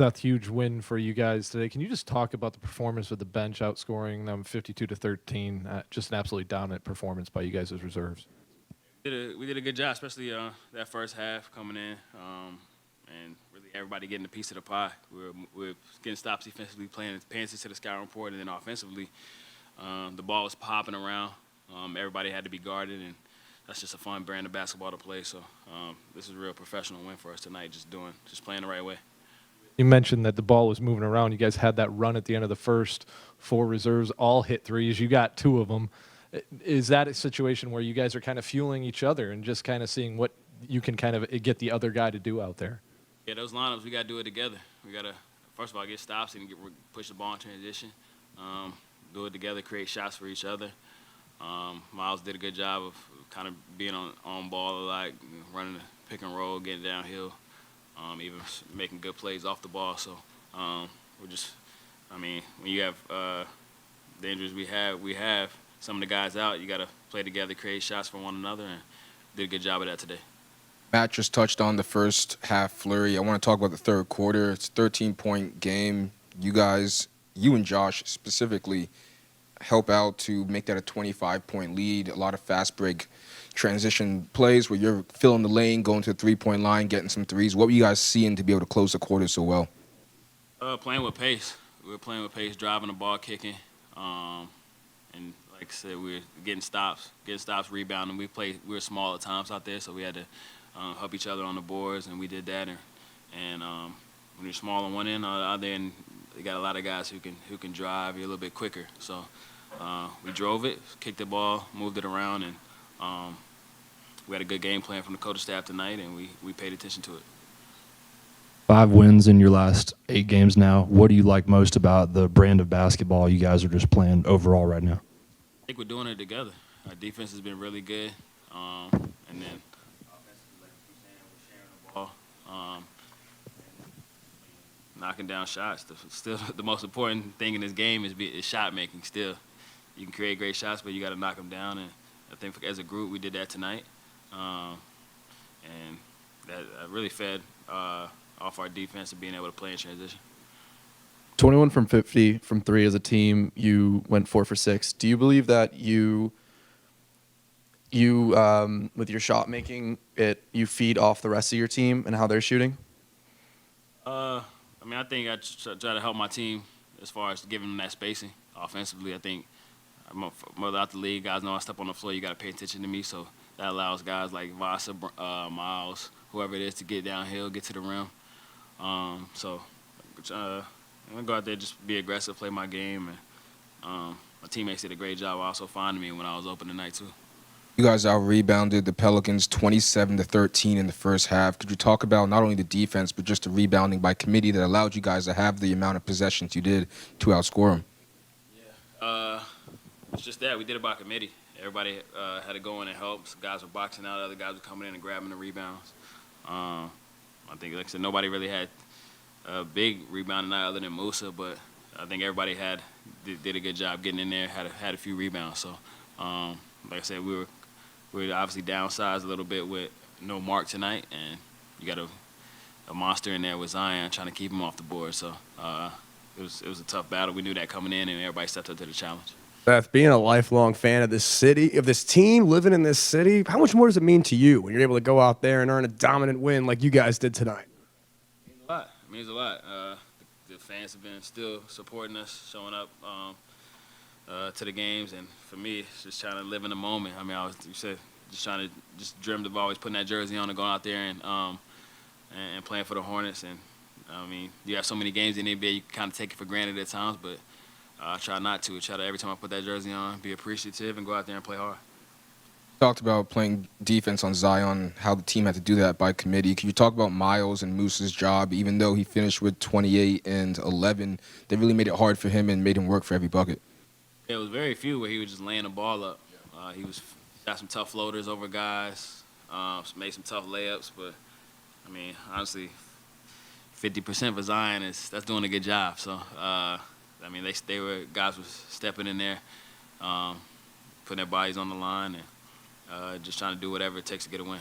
Seth, huge win for you guys today. Can you just talk about the performance of the bench, outscoring them 52-13? Just an absolutely dominant performance by you guys as reserves. We did a good job, especially that first half coming in, and really everybody getting a piece of the pie. We're getting stops defensively, paying attention to the scouting report, and then offensively, the ball was popping around. Everybody had to be guarded, and that's just a fun brand of basketball to play. So this is a real professional win for us tonight, just playing the right way. You mentioned that the ball was moving around. You guys had that run at the end of the first. 4 reserves all hit threes. You got 2 of them. Is that a situation where you guys are kind of fueling each other and just kind of seeing what you can kind of get the other guy to do out there? Yeah, those lineups, we got to do it together. We got to, first of all, get stops and push the ball in transition, do it together, create shots for each other. Miles did a good job of kind of being on ball a lot, running the pick and roll, getting downhill, even making good plays off the ball. So when you have the injuries we have some of the guys out, you got to play together, create shots for one another, and did a good job of that today. Matt just touched on the first half flurry. I want to talk about the third quarter. It's a 13-point game. You guys, you and Josh specifically, help out to make that a 25-point lead. A lot of fast break transition plays where you're filling the lane, going to the three-point line, getting some threes. What were you guys seeing to be able to close the quarter so well? Playing with pace. We were playing with pace, driving the ball, kicking. And like I said, we were getting stops, rebounding. We were small at times out there, so we had to help each other on the boards, and we did that. And when you're small on one end, out there, and you got a lot of guys who can drive, you're a little bit quicker. So we drove it, kicked the ball, moved it around, and we had a good game plan from the coaching staff tonight, and we paid attention to it. 5 wins in your last 8 games now. What do you like most about the brand of basketball you guys are just playing overall right now? I think we're doing it together. Our defense has been really good, and then offensively, like you saying, we're sharing the ball, knocking down shots. Still, the most important thing in this game is shot making. Still, you can create great shots, but you got to knock them down. And I think as a group, we did that tonight, and that really fed off our defense and being able to play in transition. 21 from 50 from 3 as a team. You went 4 for 6. Do you believe that you with your shot making, you feed off the rest of your team and how they're shooting? I think I try to help my team as far as giving them that spacing offensively. I think out the league, guys know I step on the floor, you got to pay attention to me. So that allows guys like Vasa, Miles, whoever it is, to get downhill, get to the rim. I'm going to go out there, just be aggressive, play my game. And my teammates did a great job also finding me when I was open tonight, too. You guys out-rebounded the Pelicans 27-13 in the first half. Could you talk about not only the defense, but just the rebounding by committee that allowed you guys to have the amount of possessions you did to outscore them? Yeah, it's just that. We did it by committee. Everybody had to go in and help. Some guys were boxing out. Other guys were coming in and grabbing the rebounds. I think, like I said, nobody really had a big rebound tonight other than Musa, but I think everybody did a good job getting in there, had a few rebounds. So, like I said, we were obviously downsized a little bit with no Mark tonight, and you got a monster in there with Zion trying to keep him off the board. So it was a tough battle. We knew that coming in, and everybody stepped up to the challenge. Seth, being a lifelong fan of this city, of this team, living in this city, how much more does it mean to you when you're able to go out there and earn a dominant win like you guys did tonight? It means a lot. The fans have been still supporting us, showing up to the games, and for me, it's just trying to live in the moment. Just dreamed of always putting that jersey on and going out there and playing for the Hornets. And you have so many games in the NBA, you kind of take it for granted at times, but I try not to. Try to, every time I put that jersey on, be appreciative and go out there and play hard. Talked about playing defense on Zion, how the team had to do that by committee. Can you talk about Miles and Moose's job? Even though he finished with 28 and 11, they really made it hard for him and made him work for every bucket. It was very few where he was just laying the ball up. He got some tough floaters over guys, made some tough layups, but honestly, 50% for Zion that's doing a good job. So they were guys was stepping in there, putting their bodies on the line, and just trying to do whatever it takes to get a win.